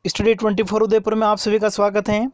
Study 24 Udaipur में आप सभी का स्वागत है।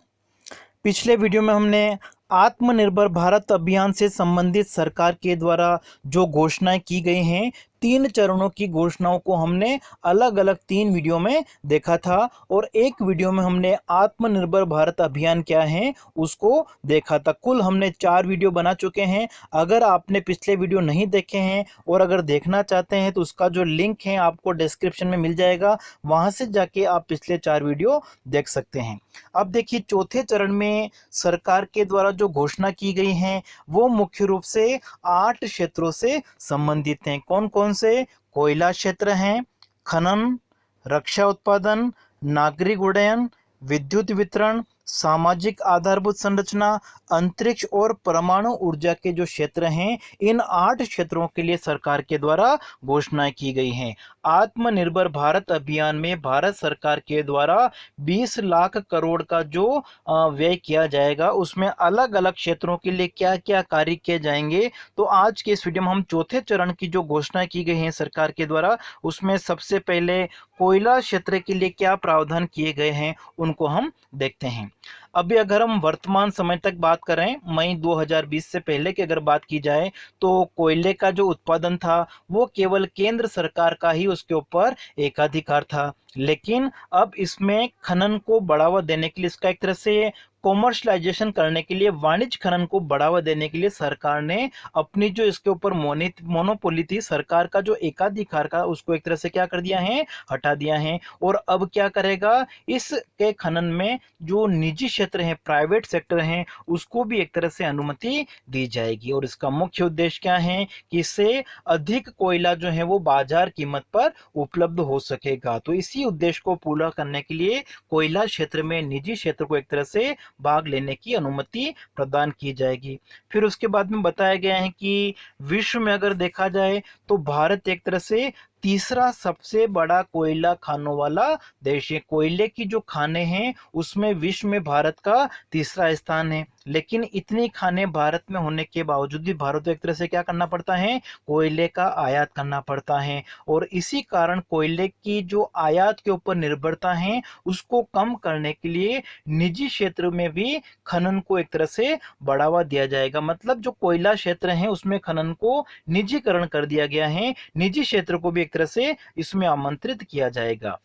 पिछले वीडियो में हमने आत्मनिर्भर भारत अभियान से संबंधित सरकार के द्वारा जो घोषणाएं की गई हैं, 3 चरणों की घोषणाओं को हमने अलग अलग 3 वीडियो में देखा था और एक वीडियो में हमने आत्मनिर्भर भारत अभियान क्या है उसको देखा था। कुल हमने 4 वीडियो बना चुके हैं। अगर आपने पिछले वीडियो नहीं देखे हैं और अगर देखना चाहते हैं तो उसका जो लिंक है आपको डिस्क्रिप्शन में मिल जाएगा, वहां से जाके आप पिछले 4 वीडियो देख सकते हैं। अब देखिए, चौथे चरण में सरकार के द्वारा जो घोषणा की गई है वो मुख्य रूप से 8 क्षेत्रों से संबंधित हैं। कौन कौन से? कोयला क्षेत्र हैं, खनन, रक्षा उत्पादन, नागरिक उड्डयन, विद्युत वितरण, सामाजिक आधारभूत संरचना, अंतरिक्ष और परमाणु ऊर्जा के जो क्षेत्र हैं, इन 8 क्षेत्रों के लिए सरकार के द्वारा घोषणाएं की गई हैं। आत्मनिर्भर भारत अभियान में भारत सरकार के द्वारा 20 लाख करोड़ का जो व्यय किया जाएगा, उसमें अलग अलग क्षेत्रों के लिए क्या क्या कार्य किए जाएंगे। तो आज के इस वीडियो में हम चौथे चरण की जो घोषणा की गई है सरकार के द्वारा, उसमें सबसे पहले कोयला क्षेत्र के लिए क्या प्रावधान किए गए हैं उनको हम देखते हैं। अभी अगर हम वर्तमान समय तक बात करें, मई 2020 से पहले की अगर बात की जाए, तो कोयले का जो उत्पादन था वो केवल केंद्र सरकार का ही उसके ऊपर एकाधिकार था। लेकिन अब इसमें खनन को बढ़ावा देने के लिए, इसका एक तरह से कॉमर्शलाइजेशन करने के लिए, वाणिज्य खनन को बढ़ावा देने के लिए सरकार ने अपनी जो इसके ऊपर मोनोपोली थी, सरकार का जो एकाधिकार का, उसको एक तरह से क्या कर दिया है, हटा दिया है। और अब क्या करेगा, इसके खनन में जो निजी क्षेत्र है, प्राइवेट सेक्टर है, उसको भी एक तरह से अनुमति दी जाएगी। और इसका मुख्य उद्देश्य क्या है कि इससे अधिक कोयला जो है वो बाजार कीमत पर उपलब्ध हो सकेगा। तो इसी उद्देश्य को पूरा करने के लिए कोयला क्षेत्र में निजी क्षेत्र को एक तरह से भाग लेने की अनुमति प्रदान की जाएगी। फिर उसके बाद में बताया गया है कि विश्व में अगर देखा जाए तो भारत एक तरह से तीसरा सबसे बड़ा कोयला खानों वाला देश है। कोयले की जो खाने हैं उसमें विश्व में भारत का तीसरा स्थान है। लेकिन इतनी खाने भारत में होने के बावजूद भी भारत को एक तरह से क्या करना पड़ता है, कोयले का आयात करना पड़ता है। और इसी कारण कोयले की जो आयात के ऊपर निर्भरता है उसको कम करने के लिए निजी क्षेत्र में भी खनन को एक तरह से बढ़ावा दिया जाएगा। मतलब जो कोयला क्षेत्र है उसमें खनन को निजीकरण कर दिया गया है, निजी क्षेत्र को भी एक तरह से इसमें आमंत्रित किया जाएगा।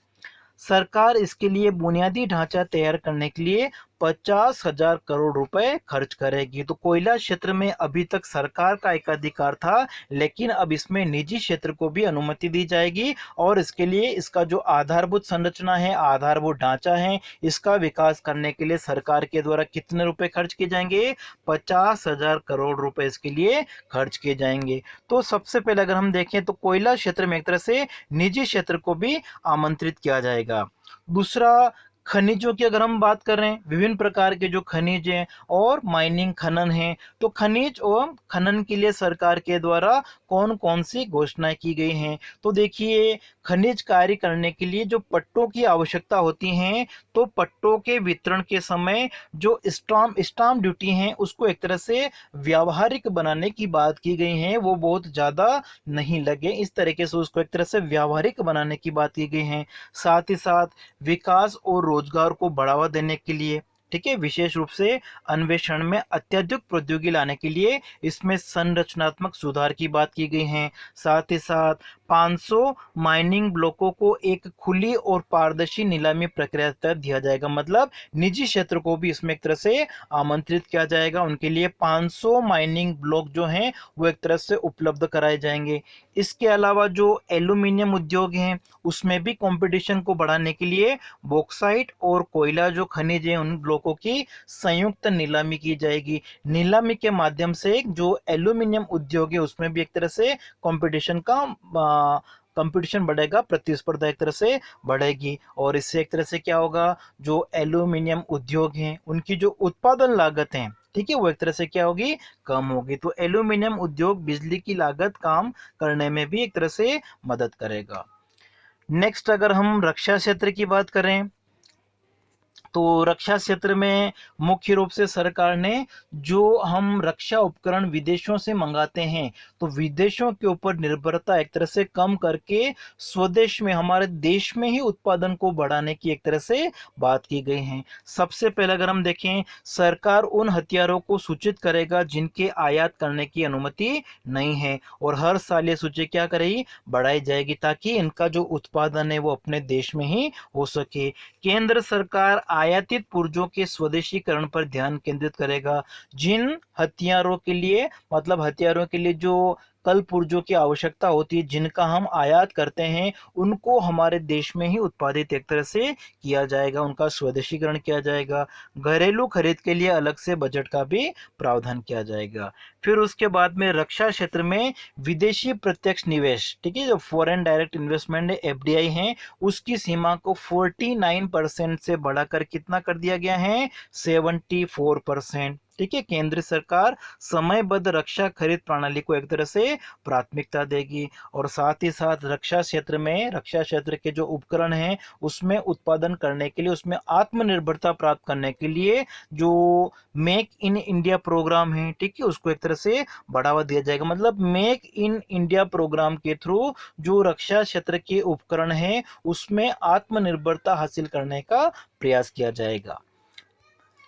सरकार इसके लिए बुनियादी ढांचा तैयार करने के लिए 50,000 करोड़ रुपए खर्च करेगी। तो कोयला क्षेत्र में अभी तक सरकार का एकाधिकार था, लेकिन अब इसमें निजी क्षेत्र को भी अनुमति दी जाएगी। और इसके लिए इसका जो आधारभूत संरचना है, आधारभूत ढांचा है, इसका विकास करने के लिए सरकार के द्वारा कितने रुपए खर्च किए जाएंगे, 50,000 करोड़ रुपए इसके लिए खर्च किए जाएंगे। तो सबसे पहले अगर हम देखें तो कोयला क्षेत्र में एक तरह से निजी क्षेत्र को भी आमंत्रित किया जाएगा। दूसरा, खनिजों की अगर हम बात कर रहे हैं, विभिन्न प्रकार के जो खनिज हैं और माइनिंग खनन है, तो खनिज और खनन के लिए सरकार के द्वारा कौन कौन सी घोषणाएं की गई हैं। तो देखिए, खनिज कार्य करने के लिए जो पट्टों की आवश्यकता होती है, तो पट्टों के वितरण के समय जो स्टाम्प ड्यूटी है उसको एक तरह से व्यावहारिक बनाने की बात की गई है, वो बहुत ज्यादा नहीं लगे, इस तरीके से उसको एक तरह से व्यावहारिक बनाने की बात की गई है। साथ ही साथ विकास और रोजगार को बढ़ावा देने के लिए, ठीक है, विशेष रूप से अन्वेषण में अत्यधिक प्रौद्योगिकी लाने के लिए इसमें संरचनात्मक सुधार की बात की गई है। साथ ही साथ 500 माइनिंग ब्लॉकों को एक खुली और पारदर्शी नीलामी प्रक्रिया तहत दिया जाएगा। मतलब निजी क्षेत्र को भी इसमें एक तरह से आमंत्रित किया जाएगा, उनके लिए 500 माइनिंग ब्लॉक जो हैं वो एक तरह से उपलब्ध कराए जाएंगे। इसके अलावा जो एल्यूमिनियम उद्योग हैं उसमें भी कंपटीशन को बढ़ाने के लिए बॉक्साइट और कोयला जो खनिज है उन ब्लॉकों की संयुक्त नीलामी की जाएगी। नीलामी के माध्यम से जो एल्यूमिनियम उद्योग है उसमें भी एक तरह से कंपटीशन का कंपटीशन बढ़ेगा, प्रतिस्पर्धा एक तरह से बढ़ेगी। और इससे एक तरह से क्या होगा, जो एल्यूमिनियम उद्योग हैं उनकी जो उत्पादन लागत है, ठीक है, वो एक तरह से क्या होगी, कम होगी। तो एल्यूमिनियम उद्योग बिजली की लागत कम करने में भी एक तरह से मदद करेगा। नेक्स्ट, अगर हम रक्षा क्षेत्र की बात करें तो रक्षा क्षेत्र में मुख्य रूप से सरकार ने जो हम रक्षा उपकरण विदेशों से मंगाते हैं, तो विदेशों के ऊपर निर्भरता एक तरह से कम करके स्वदेश में हमारे देश में ही उत्पादन को बढ़ाने की एक तरह से बात की गई है। सबसे पहले अगर हम देखें, सरकार उन हथियारों को सूचित करेगा जिनके आयात करने की अनुमति नहीं है, और हर साल ये सूची क्या करेगी, बढ़ाई जाएगी, ताकि इनका जो उत्पादन है वो अपने देश में ही हो सके। केंद्र सरकार आयातित पुर्जों के स्वदेशीकरण पर ध्यान केंद्रित करेगा। जिन हथियारों के लिए, मतलब हथियारों के लिए जो कल पुर्जों की आवश्यकता होती है, जिनका हम आयात करते हैं, उनको हमारे देश में ही उत्पादित एक तरह से किया जाएगा, उनका स्वदेशीकरण किया जाएगा। घरेलू खरीद के लिए अलग से बजट का भी प्रावधान किया जाएगा। फिर उसके बाद में रक्षा क्षेत्र में विदेशी प्रत्यक्ष निवेश, ठीक है, जो फॉरेन डायरेक्ट इन्वेस्टमेंट एफडीआई है, उसकी सीमा को 49% से बढ़ाकर कितना कर दिया गया है, 74%। ठीक है, केंद्र सरकार समयबद्ध रक्षा खरीद प्रणाली को एक तरह से प्राथमिकता देगी, और साथ ही साथ रक्षा क्षेत्र में, रक्षा क्षेत्र के जो उपकरण हैं उसमें उत्पादन करने के लिए, उसमें आत्मनिर्भरता प्राप्त करने के लिए जो मेक इन इंडिया प्रोग्राम है, ठीक है, उसको एक तरह से बढ़ावा दिया जाएगा। मतलब मेक इन इंडिया प्रोग्राम के थ्रू जो रक्षा क्षेत्र के उपकरण हैं उसमें आत्मनिर्भरता हासिल करने का प्रयास किया जाएगा।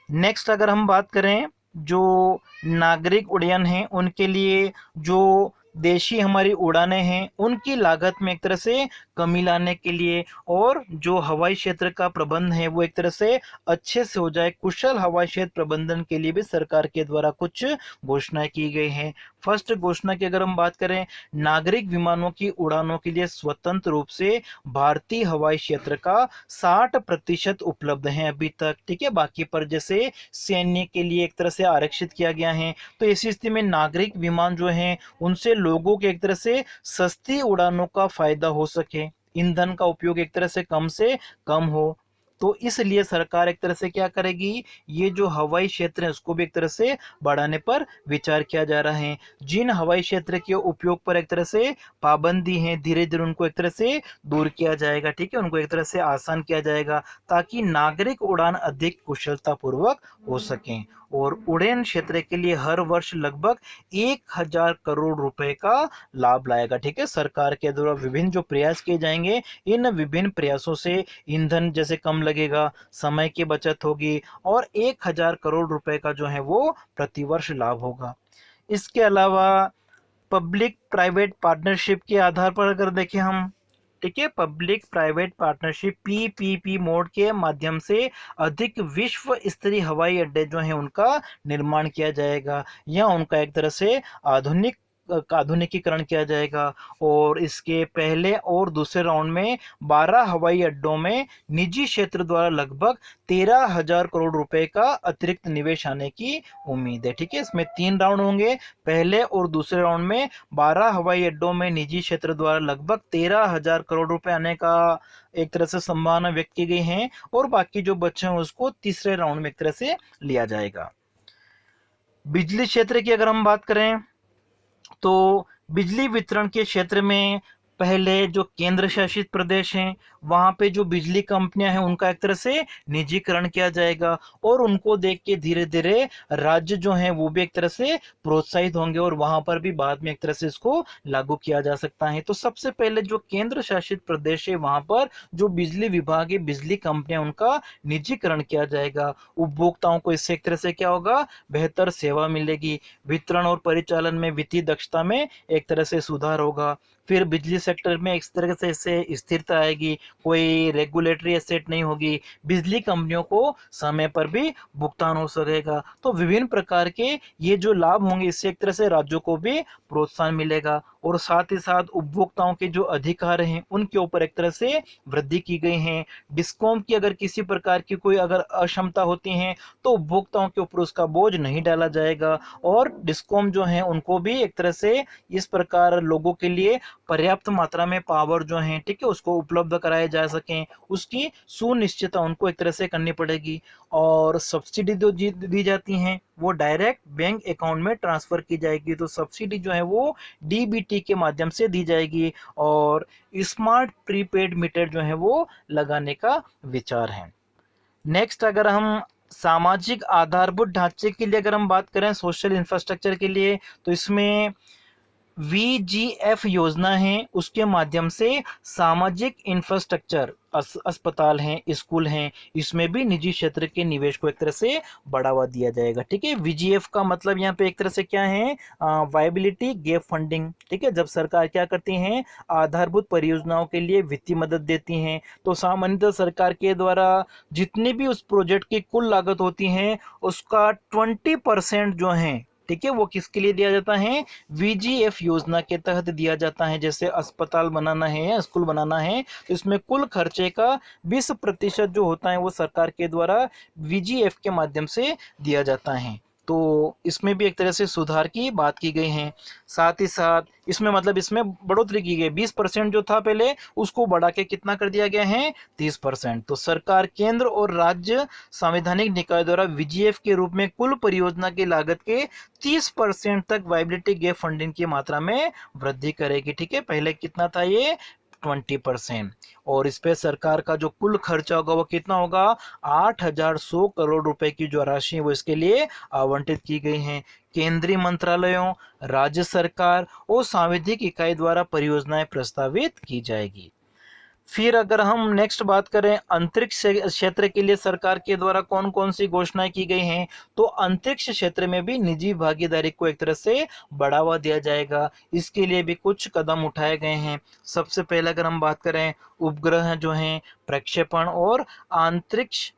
नेक्स्ट अगर हम बात करें, जो नागरिक उड्डयन हैं उनके लिए जो देशी हमारी उड़ानें हैं उनकी लागत में एक तरह से कमी लाने के लिए, और जो हवाई क्षेत्र का प्रबंध है वो एक तरह से अच्छे से हो जाए, कुशल हवाई क्षेत्र प्रबंधन के लिए भी सरकार के द्वारा कुछ घोषणाएं की गई हैं। फर्स्ट घोषणा की अगर हम बात करें, नागरिक विमानों की उड़ानों के लिए स्वतंत्र रूप से भारतीय हवाई क्षेत्र का 60% उपलब्ध है अभी तक, ठीक है, बाकी पर जैसे सैन्य के लिए एक तरह से आरक्षित किया गया है। तो ऐसी स्थिति में नागरिक विमान जो हैं उनसे लोगों के एक तरह से सस्ती उड़ानों का फायदा हो सके, ईंधन का उपयोग एक तरह से कम हो। तो इसलिए सरकार एक तरह से क्या करेगी, ये जो हवाई क्षेत्र है उसको भी एक तरह से बढ़ाने पर विचार किया जा रहा है। जिन हवाई क्षेत्र के उपयोग पर एक तरह से पाबंदी है, धीरे धीरे उनको एक तरह से दूर किया जाएगा, ठीक है, उनको एक तरह से आसान किया जाएगा, ताकि नागरिक उड़ान अधिक कुशलता पूर्वक हो सकें। और उड़ान क्षेत्र के लिए हर वर्ष लगभग 1000 करोड़ रुपए का लाभ लाएगा, ठीक है, सरकार के द्वारा विभिन्न जो प्रयास किए जाएंगे, इन विभिन्न प्रयासों से ईंधन जैसे कम लगेगा, समय की बचत होगी, और 1000 करोड़ रुपए का जो है वो प्रतिवर्ष लाभ होगा। इसके अलावा पब्लिक प्राइवेट पार्टनरशिप के आधार पर अगर देखें हम, ठीक है, public private partnership PPP mode के माध्यम से अधिक विश्व स्तरीय हवाई अड्डे जो हैं उनका निर्माण किया जाएगा, या उनका एक तरह से आधुनिकीकरण किया जाएगा। और इसके पहले और दूसरे राउंड में 12 हवाई अड्डों में निजी क्षेत्र द्वारा लगभग 13,000 करोड़ रुपए का अतिरिक्त निवेश आने की उम्मीद है, ठीक है, इसमें 3 राउंड होंगे। पहले और दूसरे राउंड में 12 हवाई अड्डों में निजी क्षेत्र द्वारा लगभग 13,000 करोड़ रुपए आने का एक तरह से संभावना व्यक्त की गई है, और बाकी जो बचे हैं उसको तीसरे राउंड में एक तरह से लिया जाएगा। बिजली क्षेत्र की अगर हम बात करें, तो बिजली वितरण के क्षेत्र में पहले जो केंद्र शासित प्रदेश हैं वहां पे जो बिजली कंपनियां हैं उनका एक तरह से निजीकरण किया जाएगा, और उनको देख के धीरे धीरे राज्य जो हैं वो भी एक तरह से प्रोत्साहित होंगे, और वहां पर भी बाद में एक तरह से इसको लागू किया जा सकता है। तो सबसे पहले जो केंद्र शासित प्रदेश है वहां पर जो बिजली विभाग है, बिजली कंपनियां, उनका निजीकरण किया जाएगा। उपभोक्ताओं को इससे एक तरह से क्या होगा, बेहतर सेवा मिलेगी, वितरण और परिचालन में वित्तीय दक्षता में एक तरह से सुधार होगा। फिर बिजली सेक्टर में एक तरह से इससे स्थिरता आएगी, कोई रेगुलेटरी एसेट नहीं होगी, बिजली कंपनियों को समय पर भी भुगतान हो सकेगा। तो विभिन्न प्रकार के ये जो लाभ होंगे, इससे एक तरह से राज्यों को भी प्रोत्साहन मिलेगा, और साथ ही साथ उपभोक्ताओं के जो अधिकार हैं उनके ऊपर एक तरह से वृद्धि की गई है। डिस्कॉम की अगर किसी प्रकार की कोई अगर अक्षमता होती है तो उपभोक्ताओं के ऊपर उसका बोझ नहीं डाला जाएगा, और डिस्कॉम जो है उनको भी एक तरह से इस प्रकार लोगों के लिए पर्याप्त मात्रा में पावर जो है, ठीक है, उसको उपलब्ध कराए जा सकें, उसकी सुनिश्चितता उनको एक तरह से करनी पड़ेगी। और सब्सिडी जो दी जाती हैं वो डायरेक्ट बैंक अकाउंट में ट्रांसफर की जाएगी, तो सब्सिडी जो है वो डीबीटी के माध्यम से दी जाएगी, और स्मार्ट प्रीपेड मीटर जो है वो लगाने का विचार है। नेक्स्ट अगर हम सामाजिक आधारभूत ढांचे के लिए अगर हम बात करें, सोशल इंफ्रास्ट्रक्चर के लिए, तो इसमें वीजीएफ योजना है, उसके माध्यम से सामाजिक इंफ्रास्ट्रक्चर, अस्पताल हैं, स्कूल हैं, इसमें भी निजी क्षेत्र के निवेश को एक तरह से बढ़ावा दिया जाएगा। ठीक है, वीजीएफ का मतलब यहाँ पे एक तरह से क्या है, वायबिलिटी गैप फंडिंग। ठीक है, जब सरकार क्या करती हैं, आधारभूत परियोजनाओं के लिए वित्तीय मदद देती हैं, तो सामान्यतः सरकार के द्वारा जितनी भी उस प्रोजेक्ट की कुल लागत होती है उसका 20% जो है, ठीक है, वो किसके लिए दिया जाता है, वीजीएफ योजना के तहत दिया जाता है। जैसे अस्पताल बनाना है या स्कूल बनाना है तो इसमें कुल खर्चे का 20% जो होता है वो सरकार के द्वारा वीजीएफ के माध्यम से दिया जाता है। तो इसमें भी एक तरह से सुधार की बात की गई है। साथ ही साथ इसमें मतलब इसमें बढ़ोतरी की गई, 20% जो था पहले उसको बढ़ा के कितना कर दिया गया है, 30%। तो सरकार केंद्र और राज्य संवैधानिक निकाय द्वारा वीजीएफ के रूप में कुल परियोजना की लागत के 30% तक वायबिलिटी गैप फंडिंग की मात्रा में वृद्धि करेगी। ठीक है, पहले कितना था ये, 20%। और इस पे सरकार का जो कुल खर्चा होगा वो कितना होगा, 8,100 करोड़ रुपए की जो राशि वो इसके लिए आवंटित की गई है। केंद्रीय मंत्रालयों, राज्य सरकार और सांविधिक इकाई द्वारा परियोजनाएं प्रस्तावित की जाएगी। फिर अगर हम नेक्स्ट बात करें अंतरिक्ष क्षेत्र के लिए सरकार के द्वारा कौन कौन सी घोषणाएं की गई हैं, तो अंतरिक्ष क्षेत्र में भी निजी भागीदारी को एक तरह से बढ़ावा दिया जाएगा। इसके लिए भी कुछ कदम उठाए गए हैं। सबसे पहले अगर हम बात करें उपग्रह जो हैं, प्रक्षेपण और अंतरिक्ष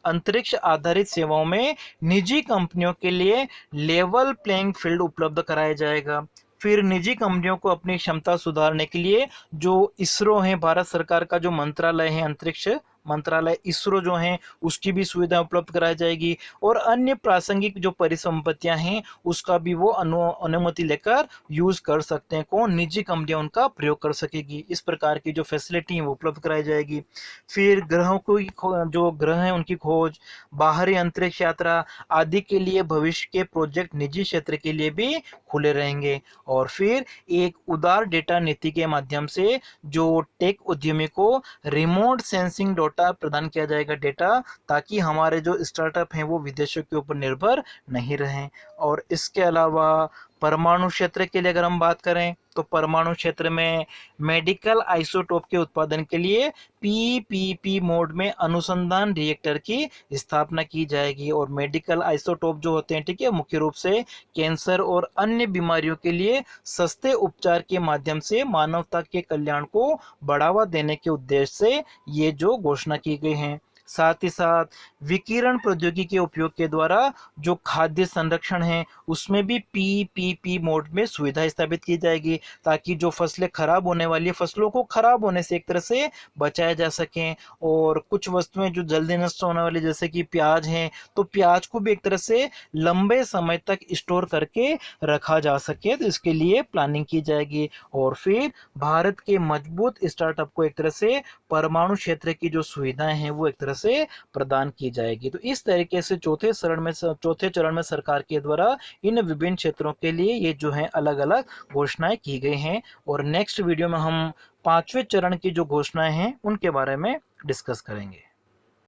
अंतरिक्ष आधारित सेवाओं में निजी कंपनियों के लिए लेवल प्लेइंग फील्ड उपलब्ध कराया जाएगा। फिर निजी कंपनियों को अपनी क्षमता सुधारने के लिए जो इसरो है, भारत सरकार का जो मंत्रालय है, अंतरिक्ष मंत्रालय इसरो जो है, उसकी भी सुविधा उपलब्ध कराई जाएगी। और अन्य प्रासंगिक जो परिसंपत्तियां हैं उसका भी वो अनुमति लेकर यूज कर सकते हैं, कौन, निजी कंपनियां उनका प्रयोग कर सकेगी। इस प्रकार की जो फैसिलिटी है वो उपलब्ध कराई जाएगी। फिर ग्रहों को जो ग्रह हैं उनकी खोज, बाहरी अंतरिक्ष यात्रा आदि के लिए भविष्य के प्रोजेक्ट निजी क्षेत्र के लिए भी खुले रहेंगे। और फिर एक उदार डेटा नीति के माध्यम से जो टेक उद्यमी को रिमोट सेंसिंग डेटा प्रदान किया जाएगा, डेटा, ताकि हमारे जो स्टार्टअप हैं वो विदेशों के ऊपर निर्भर नहीं रहें। और इसके अलावा परमाणु क्षेत्र के लिए अगर हम बात करें तो परमाणु क्षेत्र में मेडिकल आइसोटोप के उत्पादन के लिए पीपीपी मोड में अनुसंधान रिएक्टर की स्थापना की जाएगी। और मेडिकल आइसोटोप जो होते हैं, ठीक है, मुख्य रूप से कैंसर और अन्य बीमारियों के लिए सस्ते उपचार के माध्यम से मानवता के कल्याण को बढ़ावा देने के उद्देश्य से ये जो घोषणा की गई है। साथ ही साथ विकिरण प्रौद्योगिकी के उपयोग के द्वारा जो खाद्य संरक्षण है उसमें भी पीपीपी मोड में सुविधा स्थापित की जाएगी, ताकि जो फसलें खराब होने वाली फसलों को खराब होने से एक तरह से बचाया जा सके। और कुछ वस्तुएं जो जल्दी नष्ट होने वाली जैसे कि प्याज हैं, तो प्याज को भी एक तरह से लंबे समय तक स्टोर करके रखा जा सके, तो इसके लिए प्लानिंग की जाएगी। और फिर भारत के मजबूत स्टार्टअप को एक तरह से परमाणु क्षेत्र की जो सुविधाएं हैं वो एक तरह से प्रदान की जाएगी। तो इस तरीके से चौथे चरण में सरकार के द्वारा इन विभिन्न क्षेत्रों के लिए ये जो है अलग अलग घोषणाएं की गई हैं। और नेक्स्ट वीडियो में हम 5वें चरण की जो घोषणाएं हैं उनके बारे में डिस्कस करेंगे।